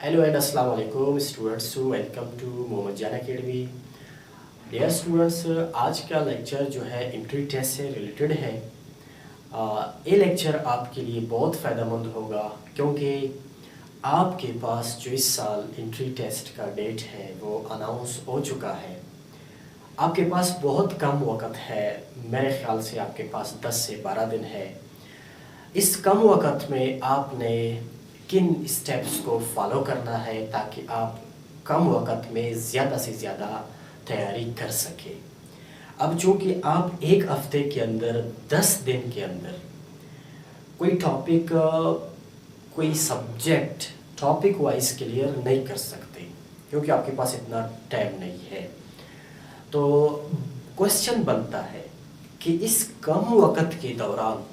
Hello and Assalamu alaikum students, welcome to Mohammad जान academy. Dear students, आज का lecture जो है एंट्री टेस्ट से रिलेटेड है। ये लेक्चर आपके लिए बहुत फ़ायदेमंद होगा क्योंकि आपके पास जो इस साल एंट्री टेस्ट का डेट है वो अनाउंस हो चुका है। आपके पास बहुत कम वक्त है, मेरे ख्याल से आपके पास 10 से 12 दिन है। इस कम वक्त में आपने किन स्टेप्स को फॉलो करना है ताकि आप कम वक्त में ज़्यादा से ज़्यादा तैयारी कर सके। अब चूँकि आप एक हफ्ते के अंदर 10 दिन के अंदर कोई टॉपिक कोई सब्जेक्ट टॉपिक वाइज क्लियर नहीं कर सकते क्योंकि आपके पास इतना टाइम नहीं है, तो क्वेश्चन बनता है कि इस कम वक्त के दौरान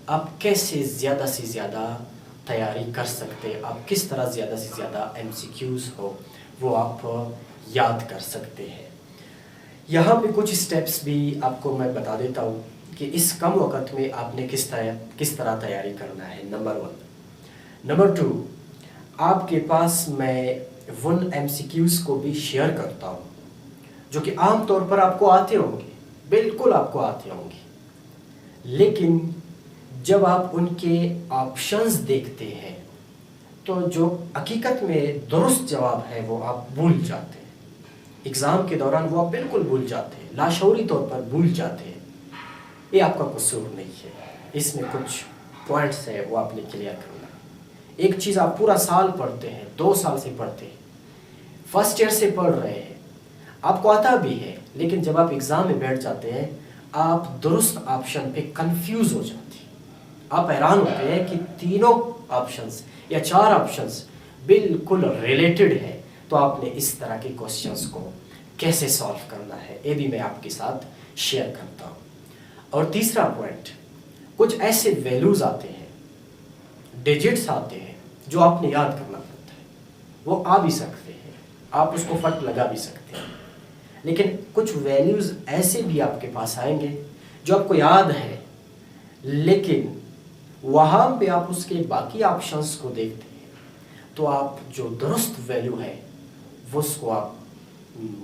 आप कैसे ज़्यादा से ज़्यादा तैयारी कर सकते हैं, आप किस तरह ज़्यादा से ज़्यादा MCQs हो वो आप याद कर सकते हैं। यहाँ पे कुछ स्टेप्स भी आपको मैं बता देता हूँ कि इस कम वक्त में आपने किस तरह तैयारी करना है। नंबर 1। नंबर 2, आपके पास मैं उन MCQs को भी शेयर करता हूँ जो कि आम तौर पर आपको आते होंगे, बिल्कुल आपको आते होंगे, लेकिन जब आप उनके ऑप्शंस देखते हैं तो जो हकीकत में दुरुस्त जवाब है वो आप भूल जाते हैं। एग्ज़ाम के दौरान वो आप बिल्कुल भूल जाते हैं, लाशऊरी तौर पर भूल जाते हैं। ये आपका कसूर नहीं है, इसमें कुछ पॉइंट्स है वो आपने क्लियर करना है। एक चीज़ आप पूरा साल पढ़ते हैं, 2 साल से पढ़ते हैं, फर्स्ट ईयर से पढ़ रहे हैं, आपको आता भी है, लेकिन जब आप एग्ज़ाम में बैठ जाते हैं आप दुरुस्त ऑप्शन पे कंफ्यूज हो जाते हैं। आप हैरान होते हैं कि तीनों ऑप्शंस या 4 ऑप्शंस बिल्कुल रिलेटेड है, तो आपने इस तरह के क्वेश्चंस को कैसे सॉल्व करना है ये भी मैं आपके साथ शेयर करता हूँ। और तीसरा पॉइंट, कुछ ऐसे वैल्यूज़ आते हैं, डिजिट्स आते हैं जो आपने याद करना पड़ता है। वो आ भी सकते हैं, आप उसको फट लगा भी सकते हैं, लेकिन कुछ वैल्यूज़ ऐसे भी आपके पास आएंगे जो आपको याद है, लेकिन वहाँ पे आप उसके बाकी ऑप्शंस को देखते हैं तो आप जो दुरुस्त वैल्यू है वो उसको आप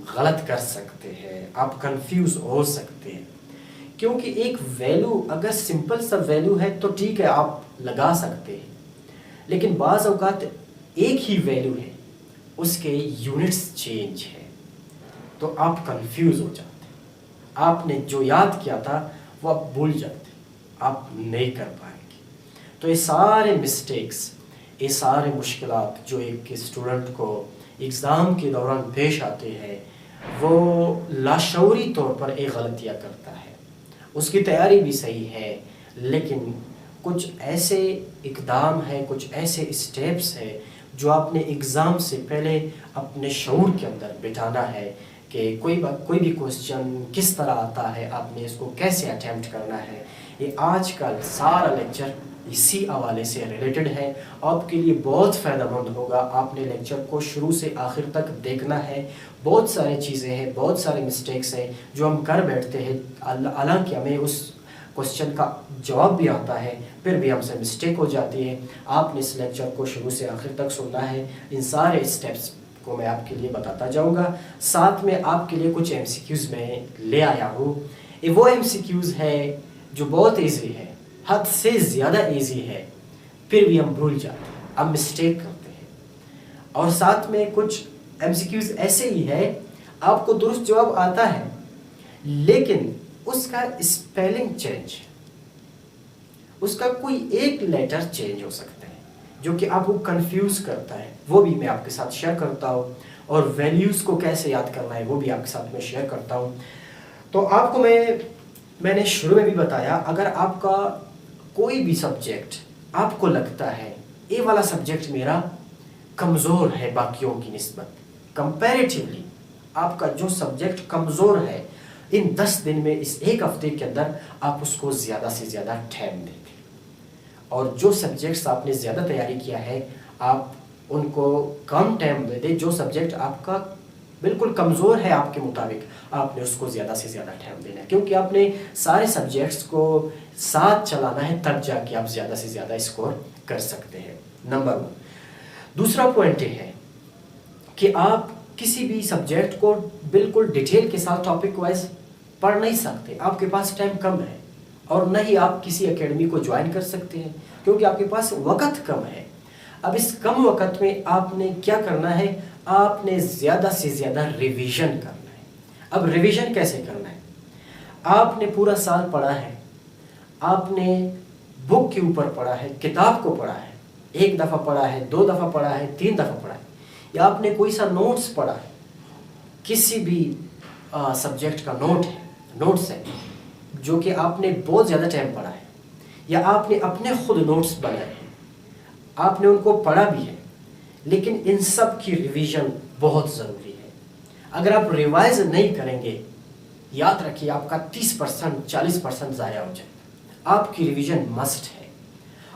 गलत कर सकते हैं, आप कंफ्यूज हो सकते हैं। क्योंकि एक वैल्यू अगर सिंपल सा वैल्यू है तो ठीक है, आप लगा सकते हैं, लेकिन बाज़ औक़ात एक ही वैल्यू है, उसके यूनिट्स चेंज है, तो आप कंफ्यूज हो जाते हैं। आपने जो याद किया था वो आप भूल जाते, आप नहीं कर पाएंगे। तो ये सारे मिस्टेक्स, ये सारे मुश्किलात जो एक स्टूडेंट को एग्ज़ाम के दौरान पेश आते हैं वो लाशऊरी तौर पर एक गलतियाँ करता है। उसकी तैयारी भी सही है, लेकिन कुछ ऐसे इक़दाम है, कुछ ऐसे स्टेप्स है जो आपने एग्ज़ाम से पहले अपने शऊर के अंदर बिठाना है कि कोई भी क्वेश्चन किस तरह आता है, आपने इसको कैसे अटैम्प्ट करना है। ये आज का सारा लेक्चर इसी हवाले से रिलेटेड है, आपके लिए बहुत फ़ायदेमंद होगा। आपने लेक्चर को शुरू से आखिर तक देखना है। बहुत सारी चीज़ें हैं, बहुत सारे मिस्टेक्स हैं जो हम कर बैठते हैं, हालांकि हमें उस क्वेश्चन का जवाब भी आता है, फिर भी हमसे मिस्टेक हो जाती है। आपने इस लेक्चर को शुरू से आखिर तक सुनना है। इन सारे स्टेप्स को मैं आपके लिए बताता जाऊँगा, साथ में आपके लिए कुछ MCQs मैं ले आया हूँ। ये वो MCQs है जो बहुत ईजी है, हद से ज़्यादा इजी है, फिर भी हम भूल जाते हैं, हम मिस्टेक करते हैं। और साथ में कुछ MCQs ऐसे ही है, आपको दुरुस्त जवाब आता है लेकिन उसका स्पेलिंग चेंज, उसका कोई एक लेटर चेंज हो सकता है जो कि आपको कंफ्यूज करता है, वो भी मैं आपके साथ शेयर करता हूँ। और वैल्यूज़ को कैसे याद करना है वो भी आपके साथ मैं शेयर करता हूँ। तो आपको मैंने शुरू में भी बताया, अगर आपका कोई भी सब्जेक्ट आपको लगता है ये वाला सब्जेक्ट मेरा कमज़ोर है बाकियों की निस्बत, कंपैरेटिवली आपका जो सब्जेक्ट कमज़ोर है, इन 10 दिन में, इस एक हफ्ते के अंदर आप उसको ज़्यादा से ज़्यादा टाइम दें, और जो सब्जेक्ट्स आपने ज़्यादा तैयारी किया है आप उनको कम टाइम दे दें। जो सब्जेक्ट आपका बिल्कुल कमज़ोर है आपके मुताबिक, आपने उसको ज़्यादा से ज़्यादा टाइम देना है, क्योंकि आपने सारे सब्जेक्ट्स को साथ चलाना है, तब जाके आप ज़्यादा से ज़्यादा स्कोर कर सकते हैं। नंबर 1। दूसरा पॉइंट ये है कि आप किसी भी सब्जेक्ट को बिल्कुल डिटेल के साथ टॉपिक वाइज पढ़ नहीं सकते, आपके पास टाइम कम है, और न ही आप किसी एकेडमी को ज्वाइन कर सकते हैं क्योंकि आपके पास वक्त कम है। अब इस कम वक्त में आपने क्या करना है, आपने ज़्यादा से ज़्यादा रिवीजन करना है। अब रिवीजन कैसे करना है, आपने पूरा साल पढ़ा है, आपने बुक के ऊपर पढ़ा है, किताब को पढ़ा है, एक दफ़ा पढ़ा है, 2 दफ़ा पढ़ा है, 3 दफ़ा पढ़ा है, या आपने कोई सा नोट्स पढ़ा है, किसी भी सब्जेक्ट का नोट्स है जो कि आपने बहुत ज़्यादा टाइम पढ़ा है, या आपने अपने खुद नोट्स बनाए हैं, आपने उनको पढ़ा भी है, लेकिन इन सब की रिवीजन बहुत ज़रूरी है। अगर आप रिवाइज नहीं करेंगे, याद रखिए आपका 30% 40% ज़ाया हो जाएगा। आपकी रिवीजन मस्ट है।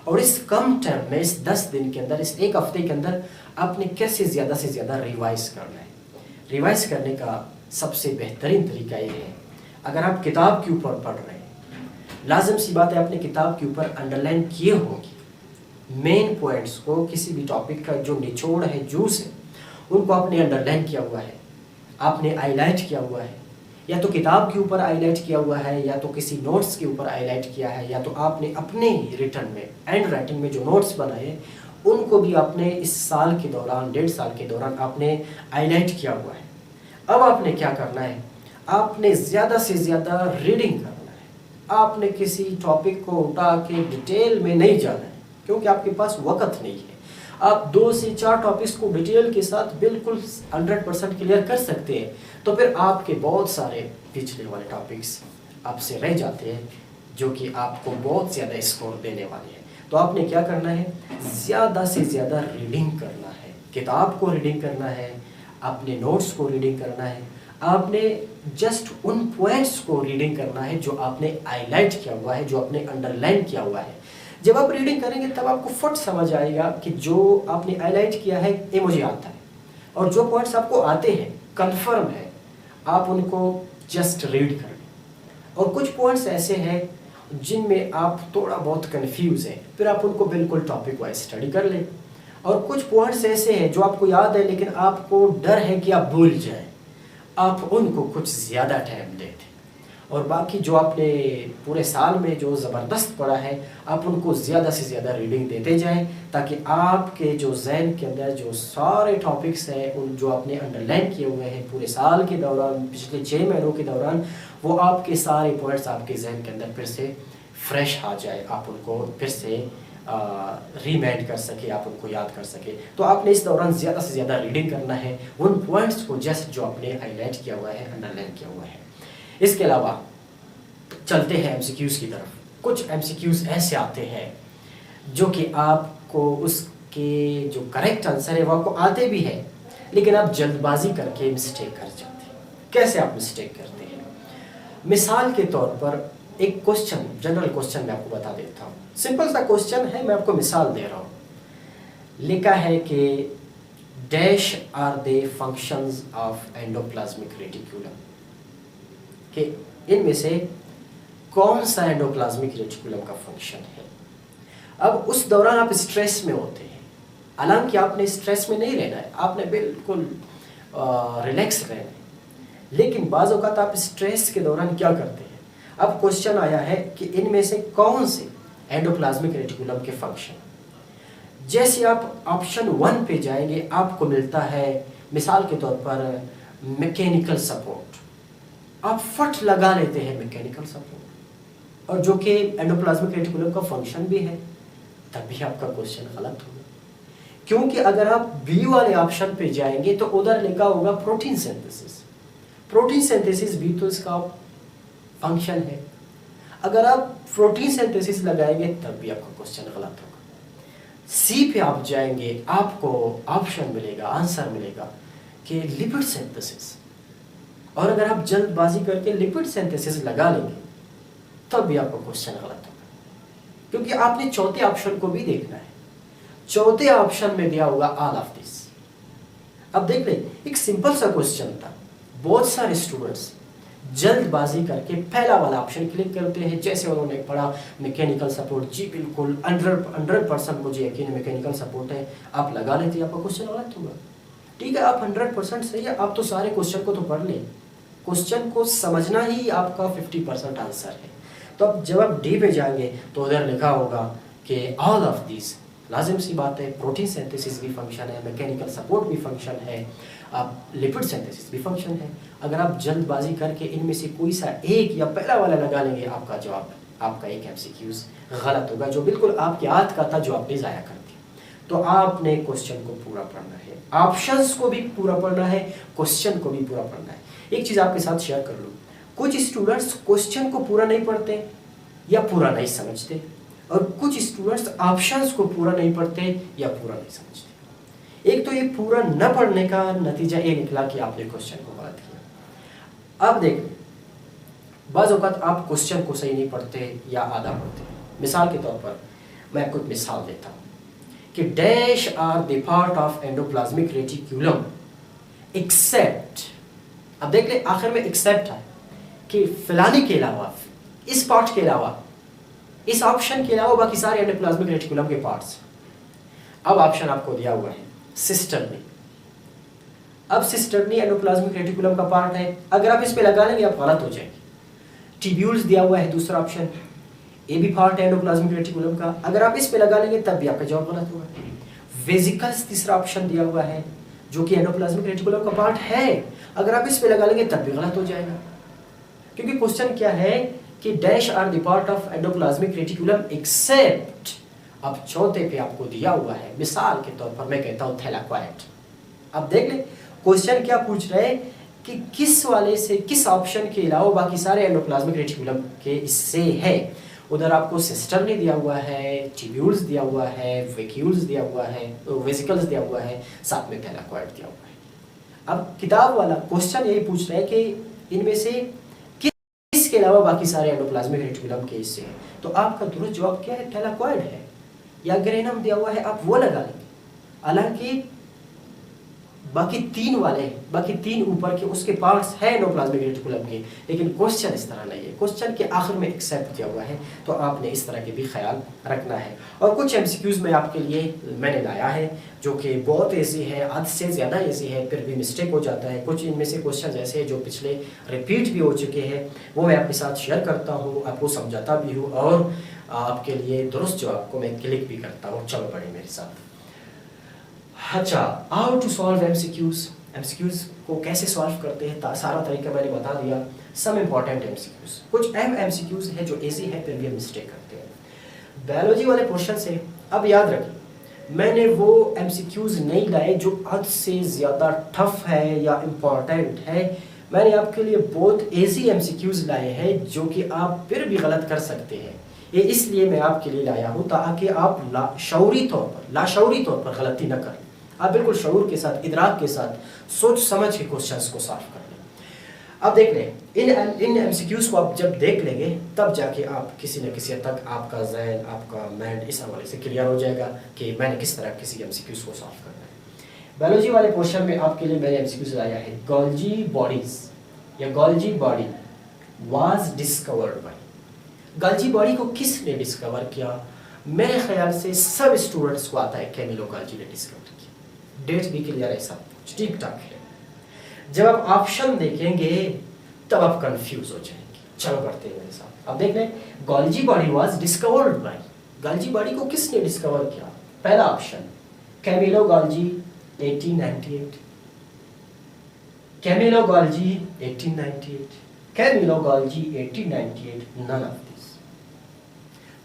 और इस कम टाइम में, इस 10 दिन के अंदर, इस एक हफ्ते के अंदर आपने कैसे ज़्यादा से ज़्यादा रिवाइज करना है। रिवाइज करने का सबसे बेहतरीन तरीका ये है, अगर आप किताब के ऊपर पढ़ रहे हैं, लाजिम सी बात है आपने किताब के ऊपर अंडरलाइन किए होंगे मेन पॉइंट्स को, किसी भी टॉपिक का जो निचोड़ है, जूस है, उनको आपने अंडरलाइन किया हुआ है, आपने हाईलाइट किया हुआ है, या तो किताब के ऊपर हाईलाइट किया हुआ है, या तो किसी नोट्स के ऊपर हाईलाइट किया है, या तो आपने अपने रिटर्न में, हैंड राइटिंग में जो नोट्स बनाए उनको भी आपने इस साल के दौरान, 1.5 साल के दौरान आपने हाईलाइट किया हुआ है। अब आपने क्या करना है, आपने ज़्यादा से ज़्यादा रीडिंग करना है। आपने किसी टॉपिक को उठा के डिटेल में नहीं जाना है क्योंकि आपके पास वक्त नहीं है। आप 2 से 4 टॉपिक्स को डिटेल के साथ बिल्कुल 100% क्लियर कर सकते हैं, तो फिर आपके बहुत सारे पिछले वाले टॉपिक्स आपसे रह जाते हैं जो कि आपको बहुत ज़्यादा स्कोर देने वाले हैं। तो आपने क्या करना है, ज़्यादा से ज़्यादा रीडिंग करना है, किताब को रीडिंग करना है, अपने नोट्स को रीडिंग करना है, आपने जस्ट उन पॉइंट्स को रीडिंग करना है जो आपने हाईलाइट किया हुआ है, जो आपने अंडरलाइन किया हुआ है। जब आप रीडिंग करेंगे तब आपको फट समझ आएगा कि जो आपने हाईलाइट किया है ये मुझे आता है, और जो पॉइंट्स आपको आते हैं कंफर्म है, आप उनको जस्ट रीड करें। और कुछ पॉइंट्स ऐसे हैं जिनमें आप थोड़ा बहुत कंफ्यूज हैं, फिर आप उनको बिल्कुल टॉपिक वाइज स्टडी कर लें। और कुछ पॉइंट्स ऐसे हैं जो आपको याद है लेकिन आपको डर है कि आप भूल जाएं, आप उनको कुछ ज़्यादा टाइम दें। और बाकी जो आपने पूरे साल में जो ज़बरदस्त पढ़ा है, आप उनको ज़्यादा से ज़्यादा रीडिंग देते जाएं, ताकि आपके जो जहन के अंदर जो सारे टॉपिक्स हैं, उन जो आपने अंडरलाइन किए हुए हैं पूरे साल के दौरान, पिछले 6 महीनों के दौरान, वो आपके सारे पॉइंट्स आपके जहन के अंदर फिर से फ्रेश आ जाए, आप उनको फिर से रिमाइंड कर सके, आप उनको याद कर सके। तो आपने इस दौरान ज़्यादा से ज़्यादा रीडिंग करना है, उन पॉइंट्स को जस्ट जो आपने हाईलाइट किया हुआ है, अंडरलाइन किया हुआ है। इसके अलावा चलते हैं एमसीक्यूज़ की तरफ। कुछ एमसीक्यूज़ ऐसे आते हैं जो कि आपको उसके जो करेक्ट आंसर है वो आपको आते भी है, लेकिन आप जल्दबाजी करके मिस्टेक कर जाते हैं। कैसे आप मिस्टेक करते हैं? मिसाल के तौर पर एक क्वेश्चन, जनरल क्वेश्चन मैं आपको बता देता हूँ। सिंपल सा क्वेश्चन है, मैं आपको मिसाल दे रहा हूँ। लिखा है कि dash are the functions of endoplasmic reticulum, कि इनमें से कौन सा एंडोप्लाज्मिक रेटिकुलम का फंक्शन है। अब उस दौरान आप स्ट्रेस में होते हैं, हालांकि आपने स्ट्रेस में नहीं रहना है, आपने बिल्कुल रिलैक्स रहना है, लेकिन बाज़ औक़ात आप स्ट्रेस के दौरान क्या करते हैं। अब क्वेश्चन आया है कि इनमें से कौन से एंडोप्लाज्मिक रेटिकुलम के फंक्शन। जैसे आप ऑप्शन 1 पे जाएंगे, आपको मिलता है मिसाल के तौर पर मैकेनिकल सपोर्ट, आप फट लगा लेते हैं मैकेनिकल सपोर्ट, और जो कि एंडोप्लाज्मिक रेटिकुलम का फंक्शन भी है, तब भी आपका क्वेश्चन गलत होगा। क्योंकि अगर आप बी वाले ऑप्शन पे जाएंगे तो उधर लिखा होगा प्रोटीन सिंथेसिस। प्रोटीन सिंथेसिस भी तो इसका फंक्शन है। अगर आप प्रोटीन सिंथेसिस लगाएंगे तब भी आपका क्वेश्चन गलत होगा। सी पे आप जाएंगे, आपको ऑप्शन मिलेगा, आंसर मिलेगा कि लिपिड सिंथेसिस, और अगर आप जल्दबाजी करके लिपिड सिंथेसिस लगा लेंगे तब भी आपका क्वेश्चन गलत होगा, क्योंकि आपने चौथे ऑप्शन को भी देखना है। चौथे ऑप्शन में दिया होगा ऑल ऑफ दिस। अब देख ले, एक सिंपल सा क्वेश्चन था, बहुत सारे स्टूडेंट्स जल्दबाजी करके पहला वाला ऑप्शन क्लिक करते हैं। जैसे उन्होंने पढ़ा मैकेनिकल सपोर्ट, जी बिल्कुल 100% मुझे यकीन है मैकेनिकल सपोर्ट है, आप लगा लेते हैं, आपका क्वेश्चन गलत होगा। ठीक है, आप 100% सही है, आप तो सारे क्वेश्चन को तो पढ़ लें, क्वेश्चन को समझना ही आपका 50% आंसर है। तो अब जब आप डी पे जाएंगे तो उधर लिखा होगा कि ऑल ऑफ दिस, लाजिम सी बात है, प्रोटीन सिंथेसिस भी फंक्शन है, मैकेनिकल सपोर्ट भी फंक्शन है, आप लिपिड सिंथेसिस भी फंक्शन है। अगर आप जल्दबाजी करके इनमें से कोई सा एक या पहला वाला लगा लेंगे, आपका जवाब, आपका एक एमसीक्यूज गलत होगा, जो बिल्कुल आपके हाथ का था, जो आपने ज़ाया कर दिया। तो आपने क्वेश्चन को पूरा पढ़ना है, ऑप्शंस को भी पूरा पढ़ना है, क्वेश्चन को भी पूरा पढ़ना है। एक चीज़ आपके साथ शेयर कर लूँ, कुछ स्टूडेंट्स क्वेश्चन को पूरा नहीं पढ़ते या पूरा नहीं समझते, और कुछ स्टूडेंट्स ऑप्शंस को पूरा नहीं पढ़ते या पूरा नहीं समझते। एक तो ये पूरा न पढ़ने का नतीजा ये निकला कि आपने क्वेश्चन को गलत किया। अब देख, बाज़ औक़ात आप क्वेश्चन को सही नहीं पढ़ते या आधा पढ़ते। मिसाल के तौर पर मैं आपको एक मिसाल देता हूँ कि dash are the part of endoplasmic reticulum except, अब देख ले आखिर में एक्सेप्ट है कि फलाने के अलावा, इस पार्ट के अलावा, इस ऑप्शन के अलावा बाकी सारे एंडोप्लाज्मिक रेटिकुलम के पार्ट्स। अब ऑप्शन आपको दिया हुआ है सिस्टर्नी। अब सिस्टर्नी एंडोप्लाज्मिक रेटिकुलम का पार्ट है, अगर आप इस पे लगा लेंगे आप गलत हो जाएंगे। ट्यूब्यूल्स दिया हुआ है दूसरा ऑप्शन, ये भी पार्ट है एंडोप्लाज्मिक रेटिकुलम का, अगर आप इस पे लगा लेंगे तब भी आपका जवाब गलत होगा। वेसिकल्स तीसरा ऑप्शन दिया हुआ है, जो कि एंडोप्लाज्मिक रेटिकुलम का पार्ट है, अगर आप इस पे लगा लेंगे तब भी गलत हो जाएगा। क्योंकि क्वेश्चन क्या है कि dash are the part of endoplasmic reticulum except, अब चौथे पे आपको दिया हुआ है, मिसाल के तौर पर मैं कहता हूं थैलाक्वाइड। अब देख ले क्वेश्चन क्या पूछ रहे हैं कि किस वाले से, किस ऑप्शन के अलावा बाकी सारे एंडोप्लाज्मिक रेटिकुलम के इससे है। उधर आपको सिस्टर ने दिया हुआ है, ट्यूब्यूल्स दिया हुआ है, वैक्यूल्स दिया हुआ है, वेसिकल्स दिया हुआ है, साथ में थैलाक्वाइड दिया हुआ है। अब किताब वाला क्वेश्चन यही पूछ रहा है कि इनमें से इसके अलावा बाकी सारे एंडोप्लाज्मिक रेटिकुलम के हिस्से हैं। तो आपका दुरुस्त जवाब क्या है? थैलाक्वाइड है, या ग्रेनम दिया हुआ है आप वो लगा लेंगे। हालांकि बाकी तीन वाले, बाकी तीन ऊपर के उसके पार्ट्स हैं एंडोप्लाज्मिक रेटिकुलम के, लेकिन क्वेश्चन इस तरह नहीं है। क्वेश्चन के आखिर में एक्सेप्ट किया हुआ है, तो आपने इस तरह के भी ख्याल रखना है। और कुछ एमसीक्यूज में आपके लिए मैंने लाया है जो कि बहुत ईजी है, हद से ज़्यादा ईजी है, फिर भी मिस्टेक हो जाता है। कुछ इनमें से क्वेश्चन ऐसे हैं जो पिछले रिपीट भी हो चुके हैं, वो मैं आपके साथ शेयर करता हूँ, आपको समझाता भी हूँ और आपके लिए दुरुस्त जवाब को मैं क्लिक भी करता हूँ। चलो पढ़े मेरे साथ। अच्छा, how to solve MCQs. MCQs को कैसे सॉल्व करते हैं सारा तरीका मैंने बता दिया। सम इम्पॉर्टेंट एमसीक्यूज, कुछ अहम एमसीक्यूज है जो इजी है फिर भी हम मिस्टेक करते हैं। बायोलॉजी वाले क्वेश्चन से अब याद रखिए, मैंने वो एमसीक्यूज नहीं लाए जो हद से ज़्यादा टफ है या इम्पॉर्टेंट है। मैंने आपके लिए बहुत इजी एमसीक्यूज लाए हैं जो कि आप फिर भी गलत कर सकते हैं। ये इसलिए मैं आपके लिए लाया हूँ ताकि आप लाशऊरी तौर पर गलती न करें। आप बिल्कुल शऊर के साथ, इदराक के साथ, सोच समझ के क्वेश्चंस को सॉल्व कर लें। अब देख लें, इन एमसीक्यूज को आप जब देख लेंगे तब जाके आप किसी न किसी हद तक आपका ज़हन, आपका माइंड इस हवाले से क्लियर हो जाएगा कि मैंने किस तरह किसी एमसीक्यूज को सॉल्व करना है। बायोलॉजी वाले क्वेश्चन में आपके लिए मैंने एमसीक्यूज लाया है, गोल्जी बॉडीज या Golgi body was discovered by. Golgi body को किसने डिस्कवर किया? मेरे ख्याल से सब स्टूडेंट्स को आता है, कैमिलो गोल्जी ने डिस्कवर किया। डेट भी क्लियर है, सब कुछ ठीक ठाक है। जब आप ऑप्शन देखेंगे तब आप कंफ्यूज हो जाएंगे। चलो बढ़ते हैं मेरे साथ। अब देख लें, Golgi body was discovered by. Golgi body को किसने डिस्कवर किया? पहला option Camillo Golgi 1898, Camillo Golgi 1898, Camillo Golgi 1898, none of this.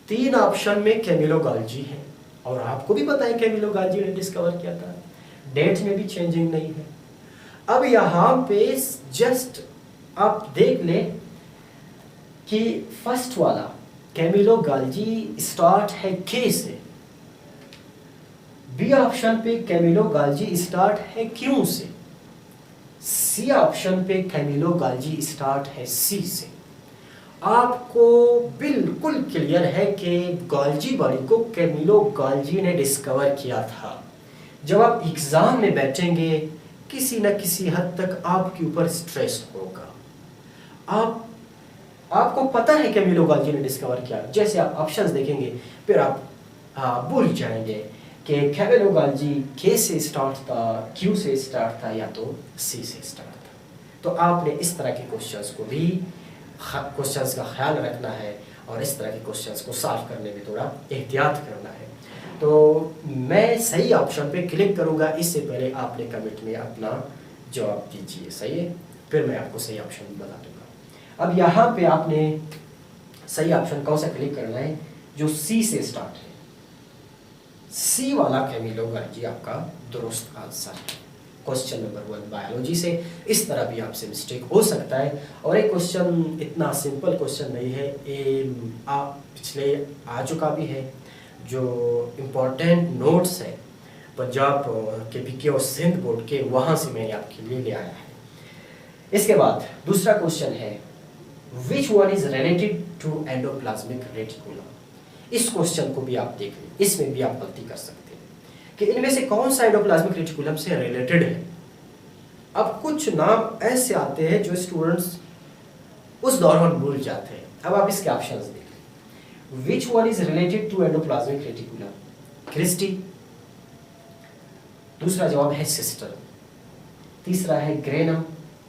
तीन ऑप्शन में कैमिलो गोल्जी है और आपको भी पता है कैमिलो गोल्जी ने डिस्कवर किया था। डेट में भी चेंजिंग नहीं है। अब यहां पे जस्ट आप देख लें कि फर्स्ट वाला कैमिलो गोल्जी स्टार्ट है के से, बी ऑप्शन पे कैमिलो गोल्जी स्टार्ट है क्यू से, सी ऑप्शन पे कैमिलो गोल्जी स्टार्ट है सी से। आपको बिल्कुल क्लियर है कि गोल्जी बॉडी को कैमिलो गोल्जी ने डिस्कवर किया था। जब आप एग्जाम में बैठेंगे किसी न किसी हद तक आपके ऊपर स्ट्रेस होगा। आपको पता है कैमिलो गोल्जी ने डिस्कवर किया, जैसे आप ऑप्शंस देखेंगे फिर आप भूल जाएंगे कि कैमेलोगाल्जी के से स्टार्ट था, क्यू से स्टार्ट था या तो सी से स्टार्ट था। तो आपने इस तरह के क्वेश्चंस को भी क्वेश्चंस का ख्याल रखना है और इस तरह के क्वेश्चंस को सॉल्व करने में थोड़ा एहतियात करना है। तो मैं सही ऑप्शन पे क्लिक करूँगा, इससे पहले आपने कमेंट में अपना जवाब दीजिए, सही है, फिर मैं आपको सही ऑप्शन बता दूँगा। अब यहाँ पे आपने सही ऑप्शन कौन सा क्लिक करना है, जो सी से स्टार्ट है, सी वाला कैमेलोगाल्जी आपका दुरुस्त आंसर है। क्वेश्चन नंबर 1 बायोलॉजी से इस तरह भी आपसे मिस्टेक हो सकता है। और एक क्वेश्चन इतना सिंपल क्वेश्चन नहीं है, ये आप पिछले आ चुका भी है, जो इम्पोर्टेंट नोट्स है पंजाब के पीके और सिंध बोर्ड के, वहाँ से मैंने आपके लिए ले आया है। इसके बाद दूसरा क्वेश्चन है, which one is related to endoplasmic reticulum. इस क्वेश्चन को भी आप देख लें, इसमें भी आप गलती कर सकते हैं कि इनमें से कौन सा एंडोप्लाज्मिक रेटिकुलम से रिलेटेड है। अब कुछ नाम ऐसे आते हैं जो स्टूडेंट्स उस दौरान भूल जाते हैं। अब आप इसके ऑप्शंस देख लें, which one is related to endoplasmic reticulum, cristae, दूसरा जवाब है सिस्टर, तीसरा है ग्रेनम,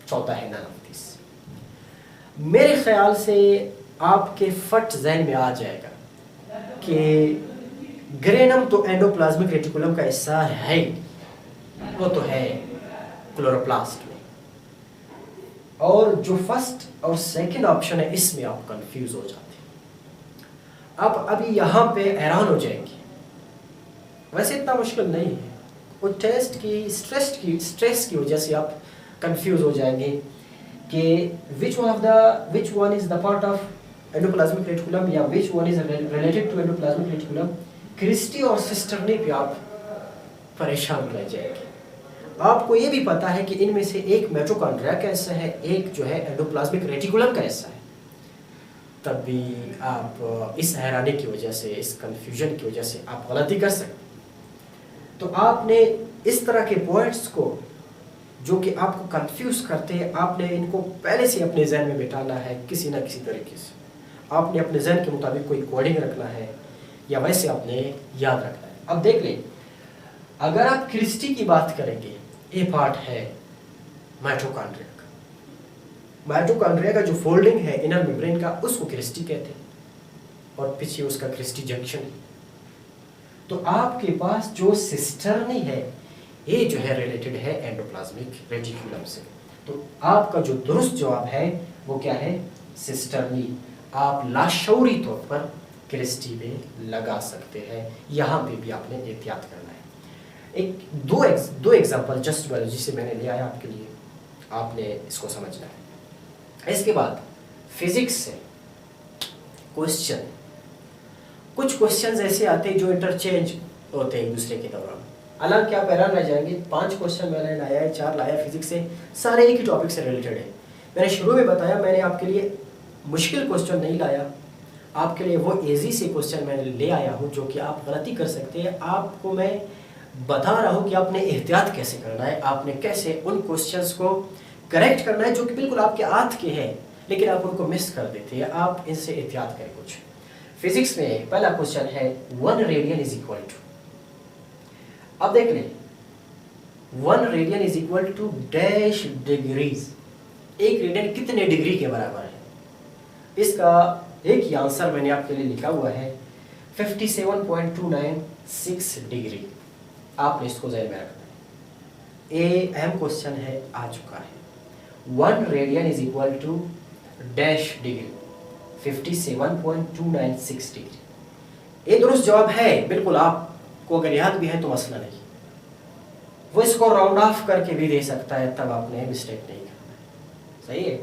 चौथा है नानाफ्तिस। मेरे ख्याल से आपके फट ज़हन में आ जाएगा कि ग्रेनम तो एंडोप्लाज्मिक रेटिकुलम का हिस्सा है ही, वो तो है क्लोरोप्लास्ट में, और जो फर्स्ट और सेकंड ऑप्शन है इसमें आप कंफ्यूज हो जाते हैं। आप अभी यहाँ पे हैरान हो जाएंगे, वैसे इतना मुश्किल नहीं है, वो टेस्ट की स्ट्रेस की वजह से आप कंफ्यूज हो जाएंगे कि which one is the part of endoplasmic reticulum या which one is related to endoplasmic reticulum. Cristae और सिस्टरनी पे आप परेशान रह जाएंगे। आपको ये भी पता है कि इनमें से एक मिटोकॉन्ड्रिया का हिस्सा है, एक जो है एंडोप्लाज्मिक रेटिकुलम का हिस्सा है, तब भी आप इस हैरानी की वजह से, इस कंफ्यूजन की वजह से आप गलती कर सकते। तो आपने इस तरह के पॉइंट्स को जो कि आपको कंफ्यूज करते हैं, आपने इनको पहले से अपने जहन में बिठाना है किसी ना किसी तरीके से। आपने अपने जहन के मुताबिक कोई कोडिंग रखना है या वैसे आपने याद रखना है। अब देख लें, अगर आप क्रिस्टी की बात करेंगे, ये पार्ट है माइटोकॉन्ड्रिया का। माइटोकॉन्ड्रिया का जो फोल्डिंग है इनर मेम्ब्रेन का, उसको क्रिस्टी कहते हैं, और पीछे उसका क्रिस्टी जंक्शन है। तो आपके पास जो सिस्टरनी है, ये जो है रिलेटेड है एंडोप्लाज्मिक रेटिकुलम से। तो आपका जो दुरुस्त जवाब है वो क्या है, सिस्टरनी। आप लाशौरी तौर पर क्रिस्टी में लगा सकते हैं, यहाँ पे भी आपने एहतियात करना है। दो एग्जांपल जस्ट बायोलॉजी से मैंने ले आया आपके लिए, आपने इसको समझना है। इसके बाद फिजिक्स से क्वेश्चन, कुछ क्वेश्चंस ऐसे आते हैं जो इंटरचेंज होते हैं एक दूसरे के दौरान। हालांकि आप हैरान रह जाएंगे, 5 क्वेश्चन मैंने लाया है, 4 लाया फिजिक्स से, सारे एक ही टॉपिक से रिलेटेड है। मैंने शुरू में बताया मैंने आपके लिए मुश्किल क्वेश्चन नहीं लाया, आपके लिए वो इजी से क्वेश्चन मैंने ले आया हूँ जो कि आप गलती कर सकते हैं। आपको मैं बता रहा हूँ कि आपने एहतियात कैसे करना है, आपने कैसे उन क्वेश्चंस को करेक्ट करना है जो कि बिल्कुल आपके हाथ के हैं लेकिन आप उनको मिस कर देते हैं। आप इनसे एहतियात करें। कुछ फिजिक्स में पहला क्वेश्चन है 1 रेडियन इज इक्वल टू, अब देख लें 1 radian is equal to dash degrees. एक रेडियन कितने डिग्री के बराबर है? इसका एक ही आंसर मैंने आपके लिए लिखा हुआ है 57.296 डिग्री। आपने इसको ज़हन में रखना है, ये अहम क्वेश्चन है, आ चुका है। 1 radian is equal to dash degree 57.296 degree. ये दुरुस्त जवाब है बिल्कुल, आपको अगर याद भी है तो मसला नहीं, वो इसको राउंड ऑफ करके भी दे सकता है, तब आपने मिस्टेक नहीं करना है, सही है।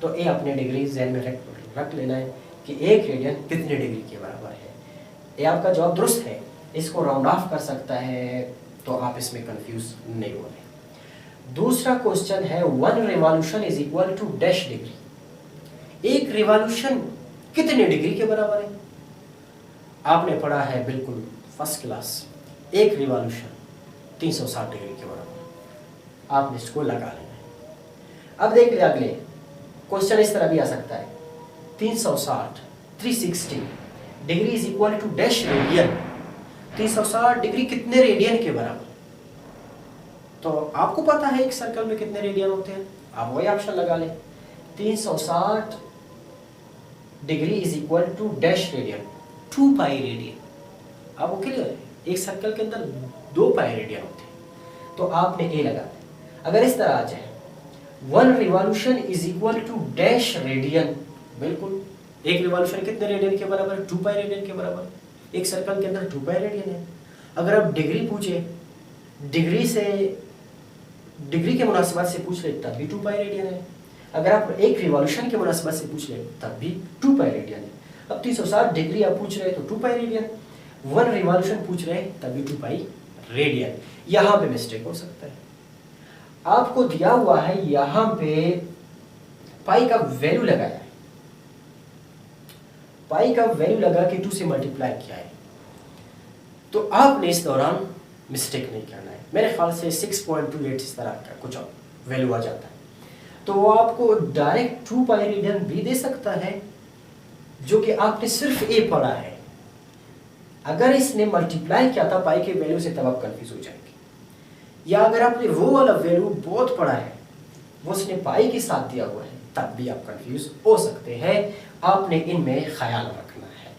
तो ये अपने डिग्री ज़हन में रख लेना है कि 1 रेडियन कितने डिग्री के बराबर है। ये आपका जवाब दुरुस्त है, इसको राउंड ऑफ कर सकता है, तो आप इसमें कंफ्यूज नहीं हो रहे। दूसरा क्वेश्चन है 1 revolution is equal to dash degree. एक रिवॉल्यूशन कितने डिग्री के बराबर है? आपने पढ़ा है बिल्कुल फर्स्ट क्लास, एक रिवॉल्यूशन 360 डिग्री के बराबर। आपने इसको लगा लेना है। अब देख ले अगले क्वेश्चन, इस तरह भी आ सकता है 360 360 degree is equal to dash radian. 360 degree कितने रेडियन के बराबर? तो आपको पता है एक सर्कल में कितने रेडियन होते हैं, आप वही ऑप्शन लगा लें। 360 degree is equal to dash radian, 2 pi radian. आपको क्लियर है, एक सर्कल के अंदर 2 पाई रेडियन होते हैं, तो आपने ए लगा दिया। अगर इस तरह आ जाए 1 revolution is equal to dash radian, बिल्कुल एक रिवॉल्यूशन कितने रेडियन के बराबर है? 2 पाई रेडियन के बराबर। एक सर्कल के अंदर 2 पाई रेडियन है। अगर आप डिग्री पूछे, डिग्री के मुनासिबत से पूछ ले तब भी 2 पाई रेडियन है। अगर आप एक रिवॉल्यूशन के मुनासिबत से पूछ ले तब भी 2 पाई रेडियन है। अब 360 डिग्री आप पूछ रहे तो 2 पाई रेडियन, 1 रिवॉल्यूशन पूछ रहे हैं तब भी 2 पाई रेडियन। यहाँ पे मिस्टेक हो सकता है, आपको दिया हुआ है यहाँ पे पाई का वैल्यू लगाया है, पाई का वैल्यू लगा के 2 से मल्टीप्लाई किया है, तो आपने इस दौरान मिस्टेक नहीं करना है। मेरे ख्याल से 6.28 इस तरह का कुछ वैल्यू आ जाता है, तो वो आपको डायरेक्ट 2 पाई रेडियन भी दे सकता है, जो कि आपने सिर्फ ए पढ़ा है। अगर इसने मल्टीप्लाई किया था पाई के वैल्यू से तब आप कंफ्यूज हो जाएंगे, या अगर आपने वो वाला वैल्यू बहुत पढ़ा है, वो उसने पाई के साथ दिया हुआ है, तब भी आप कंफ्यूज हो सकते हैं। आपने इनमें ख्याल रखना है।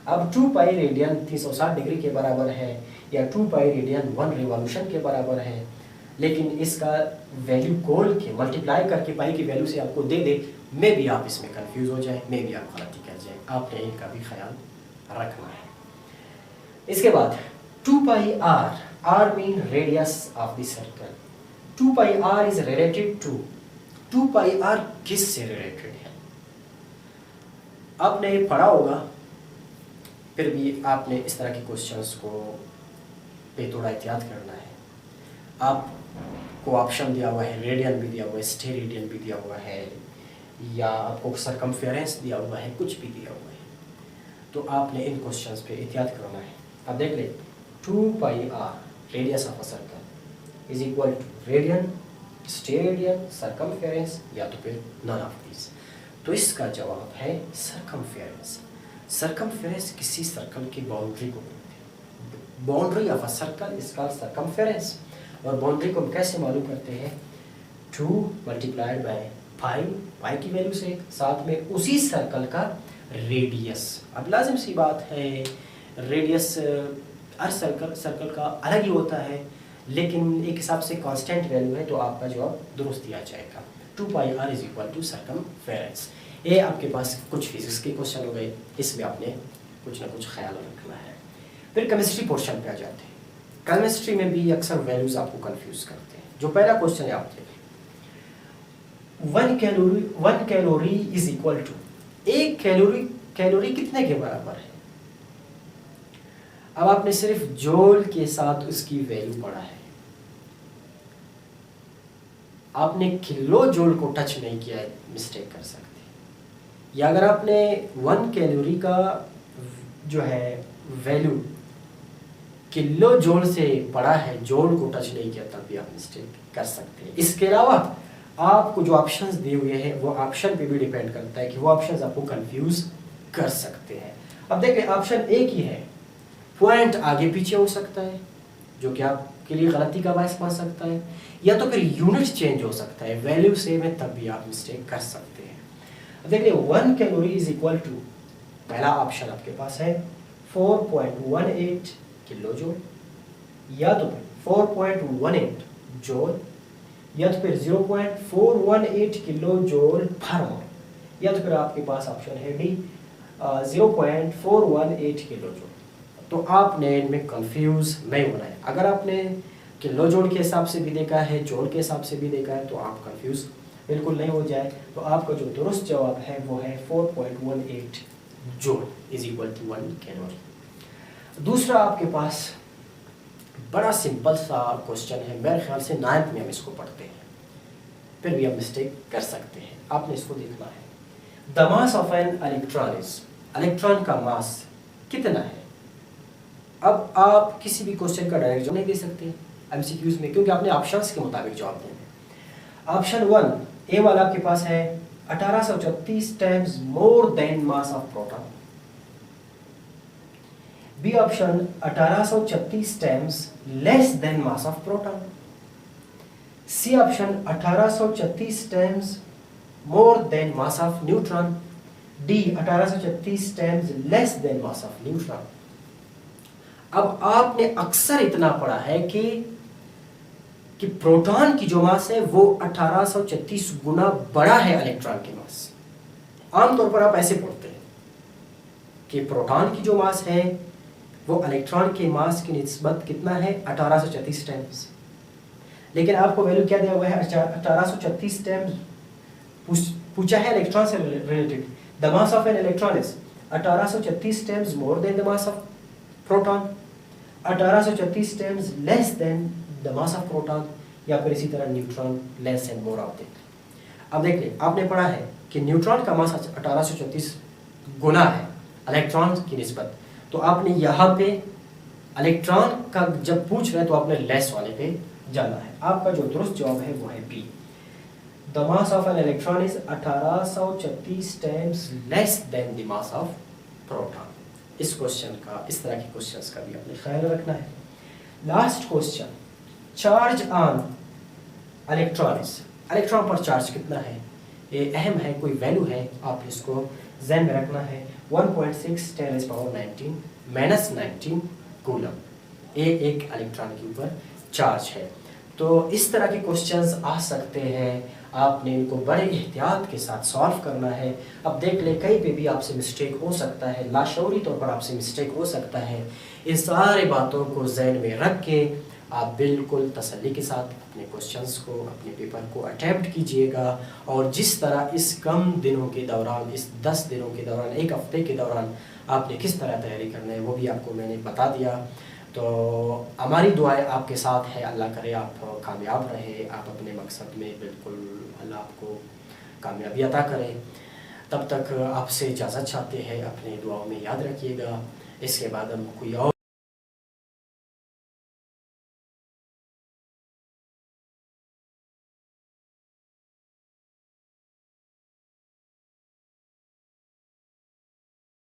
अब 2 पाई रेडियन 360 डिग्री के बराबर है या 2 पाई रेडियन 1 रिवॉल्यूशन के बराबर है, लेकिन इसका वैल्यू खोल के मल्टीप्लाई करके पाई की वैल्यू से आपको दे दे, मे भी आप इसमें कंफ्यूज हो जाए, मे भी आप गलती कर जाए। आपने इनका भी ख्याल रखना है। इसके बाद 2 pi R, R mean radius of the circle. 2 pi R is related to, 2 pi R किस से रिलेटेड है? आपने पढ़ा होगा, फिर भी आपने इस तरह के क्वेश्चंस को पे थोड़ा एहतियात करना है। आपको ऑप्शन दिया हुआ है, रेडियन भी दिया हुआ है, स्टेरेडियन भी दिया हुआ है, या आपको सरकमफेरेंस दिया हुआ है, कुछ भी दिया हुआ है, तो आपने इन क्वेश्चंस पे एहतियात करना है। अब देख ले, 2 pi R radius of a circle is equal to radian, steradian, circumference, या तो फिर नन ऑफ दीज। तो इसका जवाब है सरकमफेरेंस। सरकमफेरेंस किसी सर्कल की बाउंड्री को बोलते हैं। Boundary of a circle is called circumference. और बाउंड्री को हम कैसे मालूम करते हैं? 2 मल्टीप्लाइड बाय पाई की वैल्यू से, साथ में उसी सर्कल का रेडियस। अब लाजिम सी बात है, रेडियस हर सर्कल का अलग ही होता है, लेकिन एक हिसाब से कांस्टेंट वैल्यू है, तो आपका जवाब दुरुस्त दिया जाएगा। 2 pi R is equal to circumference. ये आपके पास कुछ फिजिक्स के क्वेश्चन हो गए, इसमें आपने कुछ ना कुछ ख्याल रखना है। फिर केमिस्ट्री पोर्शन पे आ जाते हैं। केमिस्ट्री में भी अक्सर वैल्यूज आपको कंफ्यूज करते हैं। जो पहला क्वेश्चन है आप देखें, 1 calorie is equal to, 1 calorie कितने के बराबर है? अब आपने सिर्फ जोल के साथ उसकी वैल्यू पढ़ा है, आपने किलो जोल को टच नहीं किया है, मिस्टेक कर सकते हैं। या अगर आपने 1 कैलोरी का जो है वैल्यू किलो जोल से पढ़ा है, जोल को टच नहीं किया, तब भी आप मिस्टेक कर सकते हैं। इसके अलावा आपको जो ऑप्शंस दिए हुए हैं वो ऑप्शन पे भी डिपेंड करता है कि वो ऑप्शंस आपको कंफ्यूज कर सकते हैं। अब देखिए, ऑप्शन ए की है, पॉइंट आगे पीछे हो सकता है, जो कि आपके लिए गलती का बायस बन सकता है, या तो फिर यूनिट चेंज हो सकता है, वैल्यू सेम है तब भी आप मिस्टेक कर सकते हैं। अब देखिए, 1 कैलोरी इज इक्वल टू, पहला ऑप्शन आपके पास है 4.18 किलो जोल, या तो फिर 4.18 जोल, या तो फिर 0.418 किलो जोल पर मोल, या तो फिर आपके पास ऑप्शन है डी 0.418 किलो जोल। तो आपने इनमें कंफ्यूज नहीं होना है। अगर आपने किलो जोल के हिसाब से भी देखा है, जोल के हिसाब से भी देखा है, तो आप कंफ्यूज बिल्कुल नहीं हो जाए। तो आपका जो दुरुस्त जवाब है वो है 4.18 जोल इज इक्वल टू 1 कैलोरी। दूसरा आपके पास बड़ा सिंपल सा क्वेश्चन है, मेरे ख्याल से 9th में हम इसको पढ़ते हैं, फिर भी आप मिस्टेक कर सकते हैं। आपने इसको देखना है, the mass of an electron is, electron का मास कितना है? अब आप किसी भी क्वेश्चन का डायरेक्ट जवाब नहीं दे सकते एमसीक्यूज में, क्योंकि आपने ऑप्शंस के मुताबिक जवाब देना है। ऑप्शन 1 ए वाला आपके पास है 1836 times more than mass of proton. B option 1836 times less than mass of proton, C option 1836 times more than mass of neutron, D 1836 times less than mass of neutron. अब आपने अक्सर इतना पढ़ा है कि प्रोटॉन की जो मास है वो 1836 गुना बड़ा है इलेक्ट्रॉन की मास। आमतौर पर आप ऐसे पढ़ते हैं कि प्रोटॉन की जो मास है वो इलेक्ट्रॉन के मास की निस्बत कितना है, 1836 टाइम्स। लेकिन आपको वैल्यू क्या दिया हुआ है, 1836 टाइम्स पूछा है इलेक्ट्रॉन से related. The mass of an electron is 1836 times more then the mass of proton, 1836 times less than the mass of proton, या फिर इसी तरह neutron less and more of it. अब देख लें, आपने पढ़ा है कि न्यूट्रॉन का मास 1836 गुना है इलेक्ट्रॉन की निस्बत, तो आपने यहाँ पे इलेक्ट्रॉन का जब पूछ रहे हैं तो आपने लेस वाले पे जाना है। आपका जो दुरुस्त जवाब है वो है B, the mass of an electron is 1836 times less than the mass of proton. इस क्वेश्चन का, इस तरह के क्वेश्चंस का भी आपने ख्याल रखना है। Last question, charge on electron is, electron पर चार्ज कितना है, ये अहम है, कोई वैल्यू है, आप इसको ज़हन में रखना है। 1.6 10⁻19 -19 कूलम, ये एक इलेक्ट्रॉन के ऊपर चार्ज है। तो इस तरह के क्वेश्चंस आ सकते हैं, आपने इनको बड़े एहतियात के साथ सॉल्व करना है। अब देख ले, कहीं पे भी आपसे मिस्टेक हो सकता है, लाशऊरी तौर पर आपसे मिस्टेक हो सकता है। इन सारी बातों को ज़हन में रख के आप बिल्कुल तसल्ली के साथ अपने क्वेश्चंस को, अपने पेपर को अटैम्प्ट कीजिएगा। और जिस तरह इस कम दिनों के दौरान, इस 10 दिनों के दौरान, एक हफ्ते के दौरान आपने किस तरह तैयारी करना है वो भी आपको मैंने बता दिया। तो हमारी दुआएं आपके साथ है, अल्लाह करे आप कामयाब रहे, आप अपने मकसद में बिल्कुल अल्लाह आपको कामयाबी अता करे। तब तक आपसे इजाज़त चाहते हैं, अपने दुआओं में याद रखिएगा। इसके बाद हम कोई और